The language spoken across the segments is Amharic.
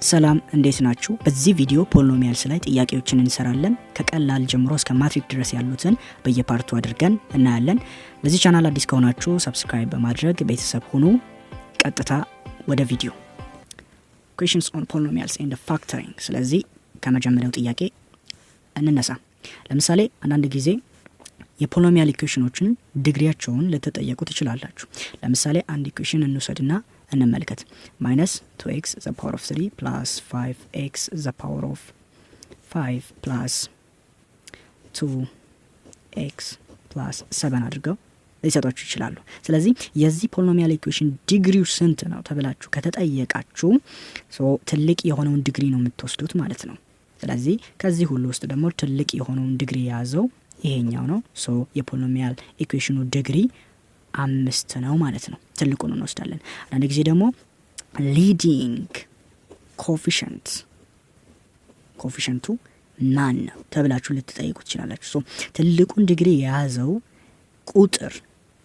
ሰላም እንዴት ናችሁ? በዚህ ቪዲዮ ፖሊኖሚያልስ ላይ ጥያቄዎችን እንሰራለን። ከቀላል ጀምሮ እስከ ማትሪክ ድረስ ያሉትን በየፓርቱ አድርገን እናያለን። ለዚህ ቻናል አዲስ ከሆናችሁ ሰብስክራይብ በማድረግ ቤተሰብ ሁኑ። ቀጥታ ወደ ቪዲዮ። Questions on polynomials and factoring። ስለዚህ ከመጀመሪያው ጥያቄ እንነሳ። ለምሳሌ አንዳንድ ጊዜ የፖሊኖሚያል ኢኩዌሽኖችን ዲግሪያቸውን ልትጠየቁ ትችላላችሁ። ለምሳሌ አንድ ኢኩዌሽን እንውሰድና እንመልከት። minus 2x the power of 3 plus 5x the power of 5 plus 2x plus 7 አድርገው ሊሰጧችሁ ይችላሉ። ስለዚህ የዚህ ፖሊኖሚያል ኢኩዌሽን ዲግሪው ስንት ነው ተብላችሁ ከተጠየቃችሁ ትልቅ የሆነውን ዲግሪ ነው የምትወስዱት ማለት ነው። ስለዚህ ከዚህ ሁሉ ውስጥ ደግሞ ትልቅ የሆነውን ዲግሪ የያዘው ይሄኛው ነው። የፖሊኖሚያል ኢኩዌሽኑ ዲግሪ 5 ነው ማለት ነው። ትልቁን እንወስዳለን። አንድ ጊዜ ደግሞ ሊዲንግ ኮኤፊሽንቱ ማን ነው ተብላችሁ ልትጠይቁ ትችላላችሁ። ትልቁን ዲግሪ የያዘው ቁጥር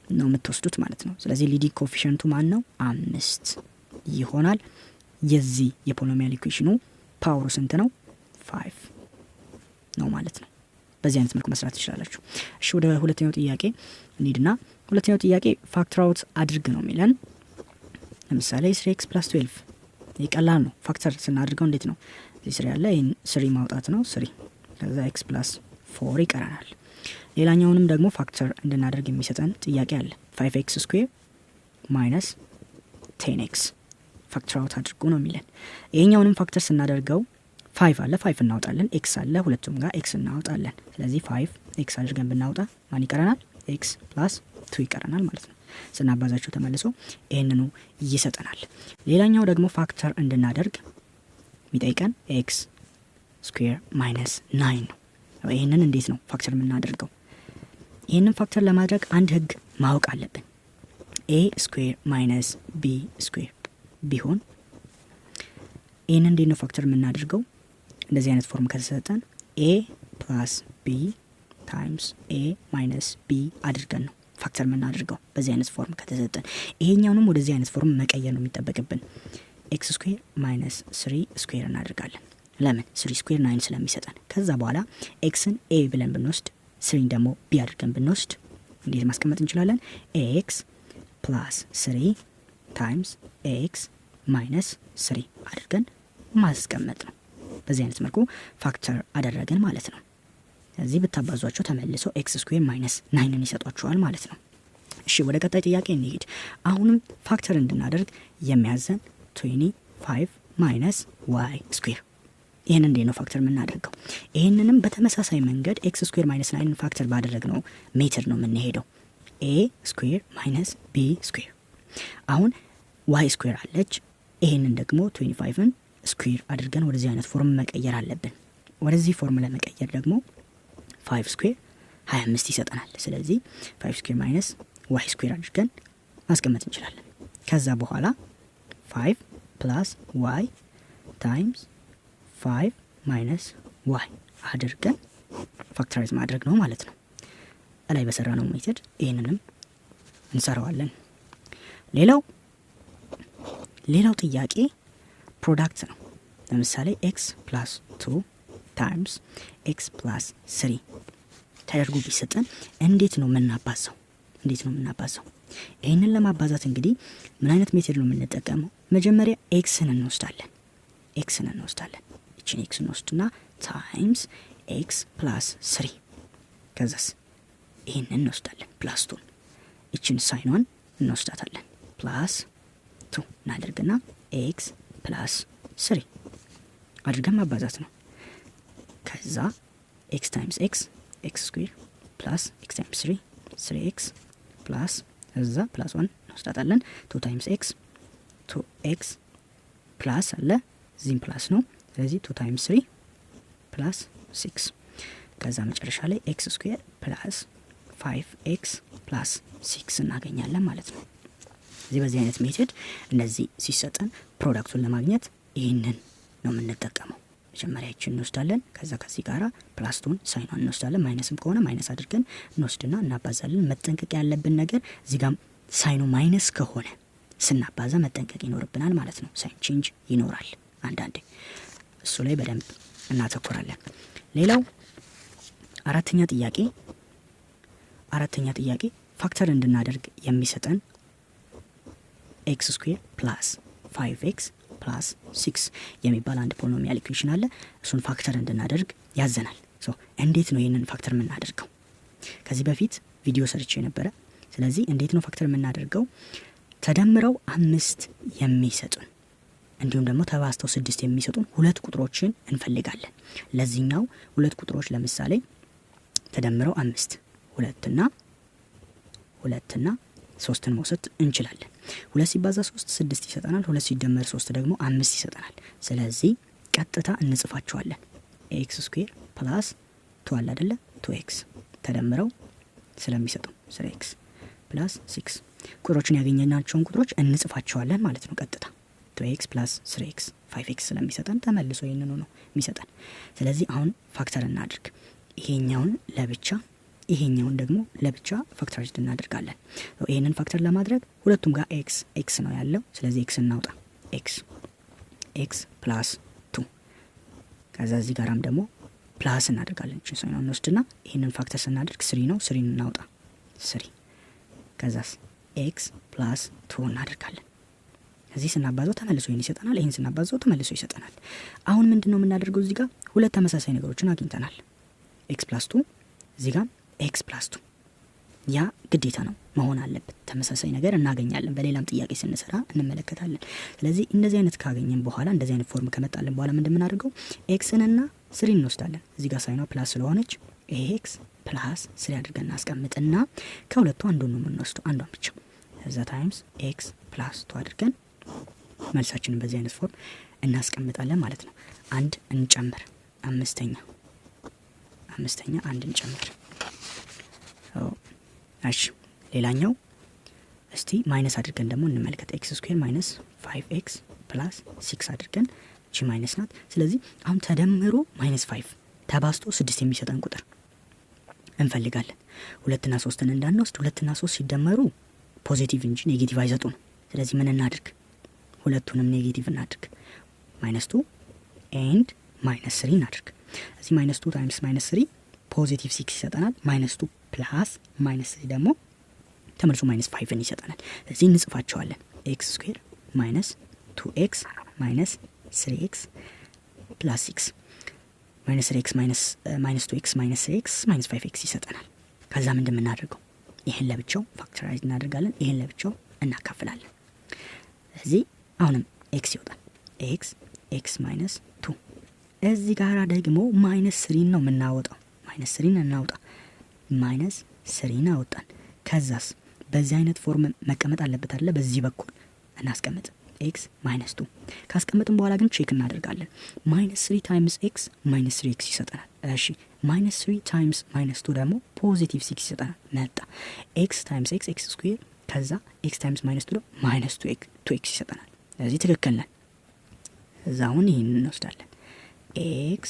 ነው የምትወስዱት ማለት ነው። ስለዚህ ሊዲንግ ኮኤፊሽንቱ ማን ነው? 5 ይሆናል። የዚህ የፖሊኖሚያል ኢኩዌሽኑ ፓወሩ ስንት ነው? 5 ነው ማለት ነው። በዚህ አይነት መልኩ መስራት ትችላላችሁ። እሺ ወደ ሁለተኛው ጥያቄ እንሂድና ሁለተኛው ጥያቄ ፋክተር አውት አድርግ ነው የሚለን። ለምሳሌ 3x + 12 ይቀላል ነው። ፋክተር ስናድርገው እንዴት ነው? እዚህ 3 ያለ ይሄን 3 ማውጣት ነው 3 ከዛ x + 4 ይቀራናል። ሌላኛውንም ደግሞ ፋክተር እንድናደርግ የሚሰጠን ጥያቄ አለ። 5x² - 10x ፋክተር አውት አድርጉ ነው የሚለን። ይሄኛውንም ፋክተር ስናደርገው 5 አለ 5 እናውጣለን፣ x አለ ሁለቱም ጋር x እናውጣለን። ስለዚህ 5x አድርገን ብናውጣ ማን ይቀረናል? x + 2 ይቀረናል ማለት ነው። ስናባዛቸው ተመልሶ ይሄንኑ ይሰጠናል። ሌላኛው ደግሞ ፋክተር እንድናደርግ የሚጠይቀን x² - 9 ነው። ይሄንን እንዴት ነው ፋክተር የምናደርገው? ይሄንን ፋክተር ለማድረግ አንድ ህግ ማወቅ አለብን። a² - b² ቢሆን ይሄንን እንዴት ነው ፋክተር የምናደርገው? እንደዚህ አይነት ፎርም ከተሰጠን a + b times a - b አድርገን ነው ፋክተር የምናደርገው። በዚህ አይነት ፎርም ከተሰጠን ይሄኛውንም ወደዚህ አይነት ፎርም መቀየር ነው የሚጠበቅብን። x² - 3² እናደርጋለን። ለምን? 3² 9 ስለሚሰጠን። ከዛ በኋላ xን a ብለን ብንወስድ 3 ደግሞ b አድርገን ብንወስድ እንዴት ማስቀመጥ እንችላለን? ax + 3 times ax - 3 አድርገን ማስቀመጥ ነው። በዚህ አይነት መልኩ ፋክተር አደረገን ማለት ነው። ስለዚህ ብታባዟቸው ተመልሶ x² - 9ን ይሰጧቸዋል ማለት ነው። እሺ ወደ ቀጣይ ጥያቄ እንሂድ። አሁንም ፋክተር እንድናደርግ የሚያዘን 25 - y²። ይሄን እንዴት ነው ፋክተር የምናደርገው? ይሄንንም በተመሳሳይ መንገድ x² - 9ን ፋክተር ባደረግነው ሜተድ ነው የምንሄደው። a² - b²። አሁን y² አለች። ይሄንን ደግሞ 25ን ስኩዌር አድርገን ወደዚህ አይነት ፎርም መቀየር አለብን። ወደዚህ ፎርም ለመቀየር ደግሞ 5² 25 ይሰጠናል። ስለዚህ 5² - y² አድርገን ማስቀመጥ እንችላለን። ከዛ በኋላ 5 + y times 5 - y አድርገን ፋክተራይዝ ማድረግ ነው ማለት ነው። ላይ በሰራነው ሜተድ ይሄንንም እንሰራዋለን። ሌላው ጥያቄ ፕሮዳክት ነው። ለምሳሌ x + 2 times x + 3 ተደርጎ ቢሰጠን እንዴት ነው የምናባዛው? ይሄንን ለማባዛት እንግዲህ ምን አይነት ሜተድ ነው የምንጠቀመው? መጀመሪያ xን እንወስዳለን። እቺን x እንወስድና times x + 3 ከዛስ ይሄንን እንወስዳለን +2 እቺን ሳይኗን እንወስዳታለን +2 እናደርግና x + 3 አድርገን ማባዛት ነው። ከዛ x times x x² plus x times 3 3x plus እዛ +1 እንወስዳታለን 2 times x 2x plus አለ ዚም ፕላስ ነው። ስለዚህ 2 times 3 plus 6 ከዛ መጨረሻ ላይ x² plus 5x plus 6 እናገኛለን ማለት ነው። በዚህ አይነት ሜተድ እንደዚህ ሲሰጠን ፕሮዳክቱን ለማግኘት ይሄንን ነው የምንጠቀመው። መጀመሪያ እቺን እንወስዳለን። ከዛ ከዚህ ጋራ +2 ሳይኗን እንወስዳለን። ማይነስም ከሆነ ማይነስ አድርገን እንወስድና እናባዛለን። መጠንቀቅ ያለብን ነገር እዚህ ጋር ሳይኑ ማይነስ ከሆነ ስናባዛ መጠንቀቅ ይኖርብናል ማለት ነው። ሳይን ቼንጅ ይኖራል። አንዳንዴ እሱ ላይ በደንብ እናተኩራለን። ሌላው አራተኛ ጥያቄ ፋክተር እንድናደርግ የሚሰጠን ኤክስ ስኩዌር ፕላስ 5x ፕላስ 6 የሚባል አንድ ፖሊኖሚያል ኢኩዌሽን አለ። እሱን ፋክተር እንድናደርግ ያዘናል። እንዴት ነው ይህንን ፋክተር የምናደርገው? ከዚህ በፊት ቪዲዮ ሰርቼ ነበረ። ስለዚህ እንዴት ነው ፋክተር የምናደርገው? ተደምረው 5 የሚሰጡን እንዲሁም ደግሞ ተባዝተው 6 የሚሰጡን ሁለት ቁጥሮችን እንፈልጋለን። ለዚህኛው ሁለት ቁጥሮች ለምሳሌ ተደምረው 5 2 እና 3ን መውሰድ እንችላለን። 2 ሲባዛ 3 6 ይሰጠናል። 2 ሲደመር 3 ደግሞ 5 ይሰጠናል። ስለዚህ ቀጥታ እንጽፋቸዋለን። ኤክስ ስኩዌር ፕላስ 2 አለ አይደለ 2x ተደምረው ስለሚሰጡ 3x ፕላስ 6 ቁጥሮችን ያገኘናቸውን ቁጥሮች እንጽፋቸዋለን ማለት ነው። ቀጥታ 2x ፕላስ 3x 5x ስለሚሰጠን ተመልሶ ይህንኑ ነው የሚሰጠን። ስለዚህ አሁን ፋክተር እናድርግ። ይሄኛውን ለብቻ ይሄኛውን ደግሞ ለብቻ ፋክተራይዝ እናደርጋለን። ይሄንን ፋክተር ለማድረግ ሁለቱም ጋር ኤክስ ነው ያለው። ስለዚህ ኤክስ እናውጣ። ኤክስ ፕላስ 2 ከዛ እዚህ ጋራም ደግሞ ፕላስ እናደርጋለን። እቺ ሰው ነው እንወስድና ይሄንን ፋክተር ስናደርግ 3 ነው። 3 እናውጣ 3 ከዛስ ኤክስ ፕላስ 2 እናደርጋለን። እዚህ ስናባዛው ተመልሶ ይሄን ይሰጠናል። ይሄን ስናባዛው ተመልሶ ይሰጠናል። አሁን ምንድነው የምናደርገው? እዚህ ጋር ሁለት ተመሳሳይ ነገሮችን አግኝተናል። ኤክስ ፕላስ 2 እዚህ ጋር ኤክስ ፕላስ 2 ያ ግዴታ ነው መሆን አለበት። ተመሳሳይ ነገር እናገኛለን። በሌላም ጥያቄ ስንሰራ እንመለከታለን። ስለዚህ እንደዚህ አይነት ካገኘን በኋላ እንደዚህ አይነት ፎርም ከመጣልን በኋላ ምንድነው ኤክስንና 3 እንወስዳለን። እዚህ ጋር ሳይኗ ፕላስ ስለሆነች ኤክስ ፕላስ 3 አድርገን እናስቀምጥና ከሁለቱ አንዱን ነው የምንወስደው፣ አንዷን ብቻ። ከዛ ታይምስ ኤክስ ፕላስ 2 አድርገን መልሳችንን በዚህ አይነት ፎርም እናስቀምጣለን ማለት ነው። አንድ እንጨምር፣ አምስተኛ አንድ እንጨምር። እሺ ሌላኛው እስቲ ማይነስ አድርገን ደግሞ እንመልከት። ኤክስ ስኩዌር ማይነስ 5x ፕላስ 6 አድርገን እቺ ማይነስ ናት። ስለዚህ አሁን ተደምሮ ማይነስ 5 ተባዝቶ 6 የሚሰጠን ቁጥር እንፈልጋለን። 2 እና 3ን እንዳንወስድ 2 እና 3 ሲደመሩ ፖዚቲቭ እንጂ ኔጌቲቭ አይሰጡም። ስለዚህ ምን እናድርግ? ሁለቱንም ኔጌቲቭ እናድርግ። -2 ኤንድ -3 እናድርግ። እዚህ -2 ታይምስ -3 ፖዚቲቭ 6 ይሰጠናል። -2 ፕላስ -3 ደግሞ ተመልሶ -5ን ይሰጠናል። ስለዚህ እንጽፋቸዋለን። ኤክስ ስኩዌር ማይነስ 2x ማይነስ 3x ፕላስ 6 ማይነስ 3x ማይነስ 2x ማይነስ 3x ማይነስ 5x ይሰጠናል። ከዛ ምንድን የምናደርገው? ይሄን ለብቻው ፋክተራይዝ እናደርጋለን፣ ይሄን ለብቻው እናካፍላለን። ስለዚህ አሁንም x ይወጣል። x ማይነስ 2 እዚህ ጋር ደግሞ ማይነስ 3 ነው የምናወጣው። ማይነስ 3 እናውጣ። ማይነስ 3 አወጣን። ከዛስ በዚህ አይነት ፎርም መቀመጥ አለበት አይደለ? በዚህ በኩል እናስቀምጥ። x ማይነስ 2 ካስቀመጥን በኋላ ግን ቼክ እናደርጋለን። ማይነስ 3 ታይምስ x ማይነስ 3x ይሰጠናል። እሺ ማይነስ 3 ታይምስ ማይነስ 2 ደግሞ ፖዚቲቭ 6 ይሰጠናል። መጣ x ታይምስ x ስኩዌር ከዛ x ታይምስ ማይነስ 2 ማይነስ 2x ይሰጠናል። ስለዚህ ትክክል ነን። እዛውን ይሄን እንወስዳለን። x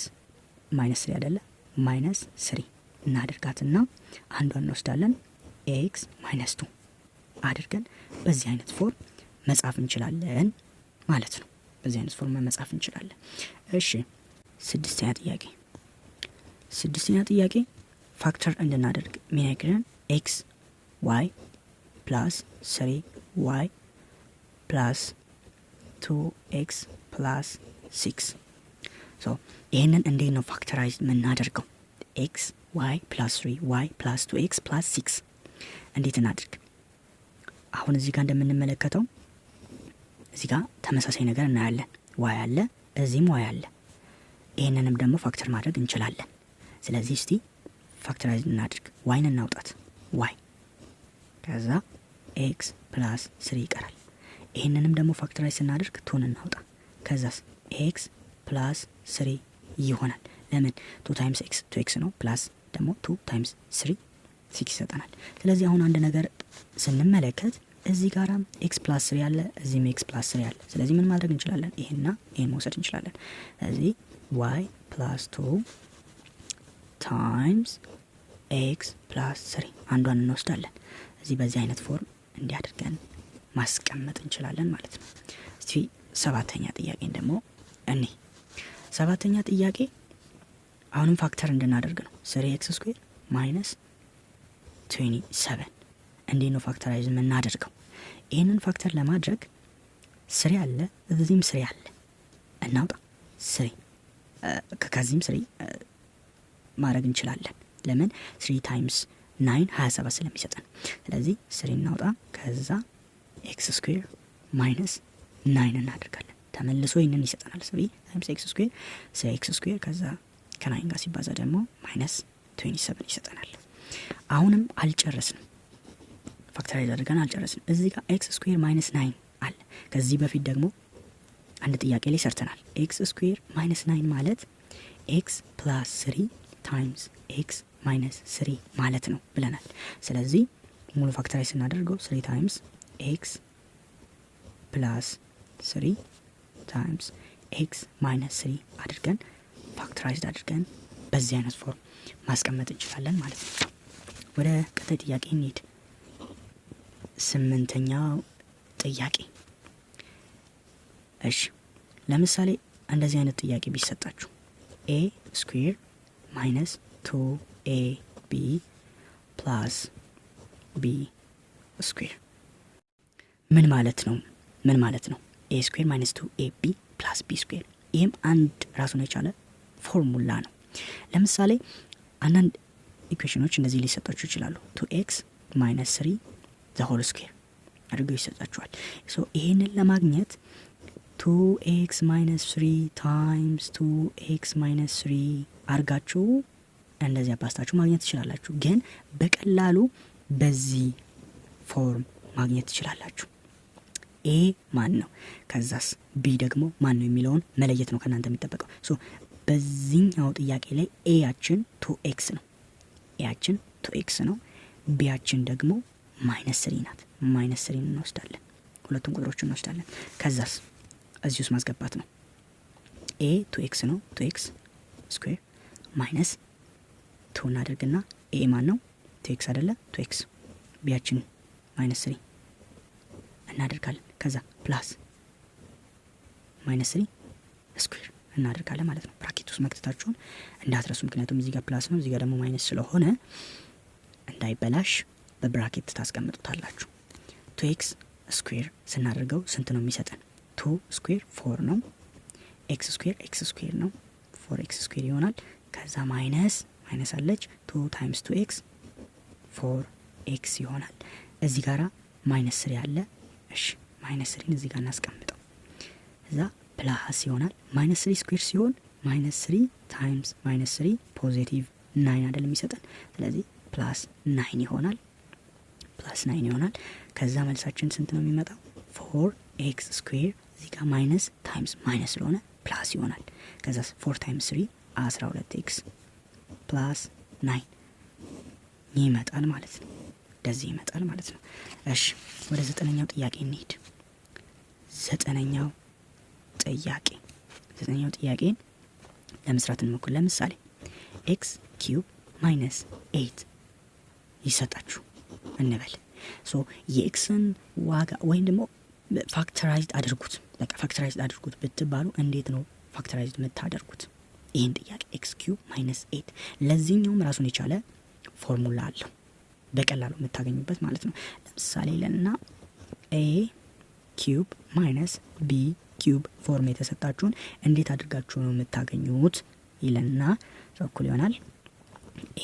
ማይነስ 3 አይደለ? ማይነስ 3 እናደርጋትና አንዷን እንወስዳለን። x ማይነስ 2 አድርገን በዚህ አይነት ፎርም መጻፍ እንችላለን ማለት ነው። በዚህ አይነት ፎርም መጻፍ እንችላለን። እሺ ስድስተኛ ጥያቄ ፋክተር እንድናደርግ የሚነግረን x y ፕላስ 3y ፕላስ 2x ፕላስ 6 ይህንን እንዴት ነው ፋክተራይዝ የምናደርገው? x y ፕላስ 3y ፕላስ 2x ፕላስ 6 እንዴት እናድርግ? አሁን እዚህ ጋር እንደምንመለከተው እዚህ ጋር ተመሳሳይ ነገር እናያለን። y አለ፣ እዚህም y አለ። ይሄንንም ደግሞ ፋክተር ማድረግ እንችላለን። ስለዚህ እስቲ ፋክተራይዝ እናድርግ። yን እናውጣት። y ከዛ x ፕላስ 3 ይቀራል። ይሄንንም ደግሞ ፋክተራይዝ እናድርግ። 2ን እናውጣ። ከዛስ x ፕላስ 3 ይሆናል። ለምን 2 ታይምስ x 2x ነው። ፕላስ ደግሞ 2 ታይምስ 3 6 ይሰጠናል። ስለዚህ አሁን አንድ ነገር ስንመለከት እዚህ ጋራም x ፕላስ 3 ያለ፣ እዚህም x ፕላስ 3 ያለ። ስለዚህ ምን ማድረግ እንችላለን? ይሄንና ይሄን መውሰድ እንችላለን። ስለዚህ y ፕላስ 2 ታይምስ x ፕላስ 3 አንዷን እንወስዳለን። እዚህ በዚህ አይነት ፎርም እንዲያደርገን ማስቀመጥ እንችላለን ማለት ነው። እስቲ ሰባተኛ ጥያቄን ደግሞ እኔ ሰባተኛ ጥያቄ አሁንም ፋክተር እንድናደርግ ነው። 3x ስኩዌር ማይነስ 27 እንዴት ነው ፋክተራይዝ የምናደርገው? ይህንን ፋክተር ለማድረግ 3 አለ፣ እዚህም 3 አለ። እናውጣ 3 ከዚህም 3 ማድረግ እንችላለን። ለምን 3 ታይምስ 9 27 ስለሚሰጠን። ስለዚህ 3 እናውጣ፣ ከዛ ኤክስ ስኩዌር ማይነስ 9 እናደርጋለን። ተመልሶ ይህንን ይሰጠናል። 3 ታይምስ ኤክስ ስኩዌር 3x ስኩዌር ከዛ ከ9 ጋር ሲባዛ ደግሞ ማይነስ 27 ይሰጠናል። አሁንም አልጨረስንም፣ ፋክተራይዝ አድርገን አልጨረስንም። እዚህ ጋር ኤክስ ስኩዌር ማይነስ 9 አለ። ከዚህ በፊት ደግሞ አንድ ጥያቄ ላይ ሰርተናል። ኤክስ ስኩዌር ማይነስ 9 ማለት ኤክስ ፕላስ 3 ታይምስ ኤክስ ማይነስ 3 ማለት ነው ብለናል። ስለዚህ ሙሉ ፋክተራይዝ ስናደርገው 3 ታይምስ ኤክስ ፕላስ 3 ታይምስ ኤክስ ማይነስ 3 አድርገን ፋክተራይዝድ አድርገን በዚህ አይነት ፎርም ማስቀመጥ እንችላለን ማለት ነው። ወደ ቀጣይ ጥያቄ እንሂድ። 8ኛው ጥያቄ። እሺ ለምሳሌ እንደዚህ አይነት ጥያቄ ቢሰጣችሁ a ስኩዌር ማይነስ 2ab ፕላስ b ስኩዌር ምን ማለት ነው? a ስኩዌር ማይነስ 2ab ፕላስ b ስኩዌር። ይህም አንድ ራሱን የቻለ ፎርሙላ ነው። ለምሳሌ አንዳንድ ኢኩዌሽኖች እንደዚህ ሊሰጣችሁ ይችላሉ። 2x ማይነስ 3 ዘ ሆል ስኩዌር አድርገው ይሰጣችኋል። ሶ ይሄንን ለማግኘት 2x ማይነስ 3 ታይምስ 2x ማይነስ 3 አርጋችሁ እንደዚህ አባስታችሁ ማግኘት ትችላላችሁ። ግን በቀላሉ በዚህ ፎርም ማግኘት ትችላላችሁ። ኤ ማን ነው፣ ከዛስ ቢ ደግሞ ማን ነው የሚለውን መለየት ነው ከናንተ የሚጠበቀው። ሶ በዚህኛው ጥያቄ ላይ ኤያችን 2x ነው፣ ኤያችን 2x ነው። ቢያችን ደግሞ ማይነስ 3 ናት። ማይነስ 3 እንወስዳለን፣ ሁለቱም ቁጥሮች እንወስዳለን። ከዛስ እዚህ ውስጥ ማስገባት ነው። ኤ 2x ነው፣ 2x ስኩዌር ማይነስ 2 እናደርግና ኤ ማን ነው 2x አይደለ፣ 2x ቢያችን ማይነስ 3 እናደርጋለን። ከዛ ፕላስ ማይነስ 3 ስኩዌር እናደርጋለን ማለት ነው። ብራኬት ውስጥ መክተታችሁን እንዳትረሱ፣ ምክንያቱም እዚህ ጋር ፕላስ ነው፣ እዚህ ጋር ደግሞ ማይነስ ስለሆነ እንዳይበላሽ በብራኬት ታስቀምጡታላችሁ። 2x ስኩዌር ስናደርገው ስንት ነው የሚሰጠን? 2 ስኩዌር 4 ነው። ኤክስ ስኩዌር ኤክስ ስኩዌር ነው፣ 4x ስኩዌር ይሆናል። ከዛ ማይነስ አለች 2 ታይምስ 2x 4x ይሆናል። እዚህ ጋራ ማይነስ 3 አለ። እሺ ማይነስ 3 እዚህ ጋር እናስቀምጠው። እዛ ፕላስ ይሆናል። ማይነስ 3 ስኩዌር ሲሆን ማይነስ 3 ታይምስ ማይነስ 3 ፖዚቲቭ 9 አይደል የሚሰጠን። ስለዚህ ፕላስ 9 ይሆናል። ከዛ መልሳችን ስንት ነው የሚመጣው? 4x ስኩዌር እዚህ ጋር ማይነስ ታይምስ ማይነስ ስለሆነ ፕላስ ይሆናል። ከዛ 4 ታይምስ 3 12x ፕላስ 9 ይመጣል ማለት ነው። እንደዚህ ይመጣል ማለት ነው። እሺ ወደ 9ኛው ጥያቄ እንሂድ። 9ኛው ጥያቄን ለመስራት እንሞክር። ለምሳሌ ኤክስ ኪዩብ ማይነስ 8 ይሰጣችሁ እንበል። ሶ የኤክስን ዋጋ ወይም ደግሞ ፋክተራይዝድ አድርጉት፣ በቃ ፋክተራይዝድ አድርጉት ብትባሉ እንዴት ነው ፋክተራይዝድ የምታደርጉት? ይህን ጥያቄ ኤክስ ኪዩብ ማይነስ 8 ለዚህኛውም ራሱን የቻለ ፎርሙላ አለው በቀላሉ የምታገኙበት ማለት ነው። ለምሳሌ ለና ኤ ኪዩብ ማይነስ ቢ ኪዩብ ፎርም የተሰጣችሁን እንዴት አድርጋችሁ ነው የምታገኙት ይለና እኩል ይሆናል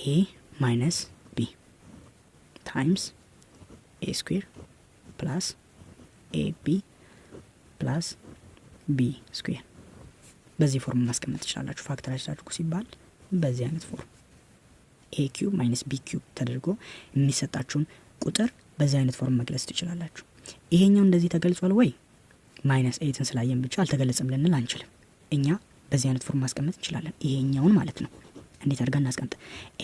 ኤ ማይነስ ቢ ታይምስ ኤ ስኩዌር ፕላስ ኤ ቢ ፕላስ ቢ ስኩዌር። በዚህ ፎርም ማስቀመጥ ትችላላችሁ። ፋክተራይዝ አድርጉ ሲባል በዚህ አይነት ፎርም ኤ ኪዩብ ማይነስ ቢ ኪዩብ ተደርጎ የሚሰጣችሁን ቁጥር በዚህ አይነት ፎርም መግለጽ ትችላላችሁ። ይሄኛው እንደዚህ ተገልጿል ወይ? ማይነስ 8ን ስላየን ብቻ አልተገለጸም ልንል አንችልም። እኛ በዚህ አይነት ፎርም ማስቀመጥ እንችላለን፣ ይሄኛውን ማለት ነው። እንዴት አድርገን እናስቀምጥ?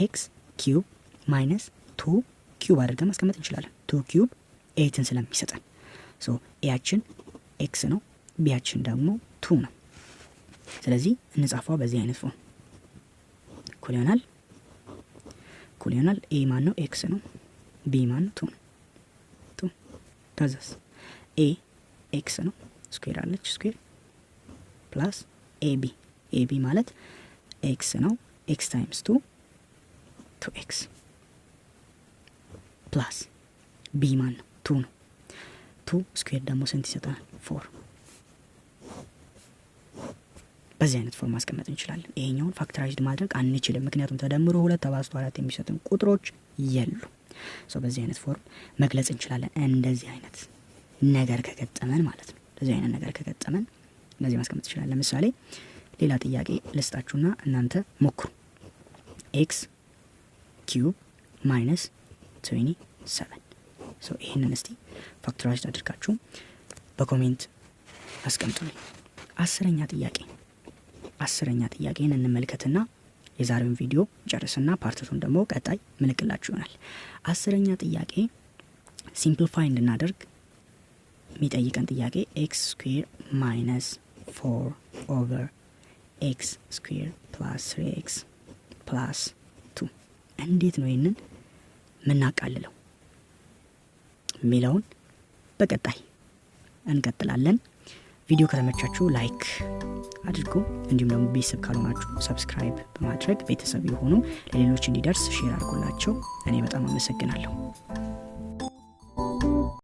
ኤክስ ኪዩብ ማይነስ 2 ኪዩብ አድርገን ማስቀመጥ እንችላለን። 2 ኪዩብ 8ን ስለሚሰጠን ሶ ኤያችን ኤክስ ነው፣ ቢያችን ደግሞ 2 ነው። ስለዚህ እንጻፈው በዚህ አይነት ፎርም እኩል ይሆናል ኤ ማን ነው ኤክስ ነው፣ ቢ ማን ነው 2 ነው። ከዛስ ኤ ኤክስ ነው፣ ስኩዌር አለች ስኩዌር ፕላስ ኤቢ ማለት ኤክስ ነው። ኤክስ ታይምስ 2 ኤክስ ፕላስ ቢ ማን ነው 2 ነው። 2 ስኩዌር ደግሞ ስንት ይሰጠናል? 4። በዚህ አይነት ፎርም ማስቀመጥ እንችላለን። ይሄኛውን ፋክተራይዝድ ማድረግ አንችልም፣ ምክንያቱም ተደምሮ 2 ተባዝቶ 4 የሚሰጡን ቁጥሮች የሉ። በዚህ አይነት ፎርም መግለጽ እንችላለን። እንደዚህ አይነት ነገር ከገጠመን ማለት ነው። እንደዚህ አይነት ነገር ከገጠመን እንደዚህ ማስቀመጥ እንችላለን። ለምሳሌ ሌላ ጥያቄ ልስጣችሁና እናንተ ሞክሩ። ኤክስ ኪዩብ ማይነስ 27 ይህንን እስቲ ፋክተራይዝድ አድርጋችሁ በኮሜንት አስቀምጡልኝ። አስረኛ ጥያቄን እንመልከትና የዛሬውን ቪዲዮ ጨርስና ፓርትቱን ደግሞ ቀጣይ ምልክላችሁ ይሆናል። 10ኛ ጥያቄ ሲምፕሊፋይ እንድናደርግ የሚጠይቀን ጥያቄ ኤክስ ስኩዌር ማይነስ 4 ኦቨር ኤክስ ስኩዌር ፕላስ 3x ፕላስ 2 እንዴት ነው ይህንን ምናቃልለው የሚለውን በቀጣይ እንቀጥላለን። ቪዲዮ ከተመቻችሁ ላይክ አድርጉ። እንዲሁም ደግሞ ቤተሰብ ካልሆናችሁ ሰብስክራይብ በማድረግ ቤተሰብ የሆኑ ለሌሎች እንዲደርስ ሼር አድርጉላቸው። እኔ በጣም አመሰግናለሁ።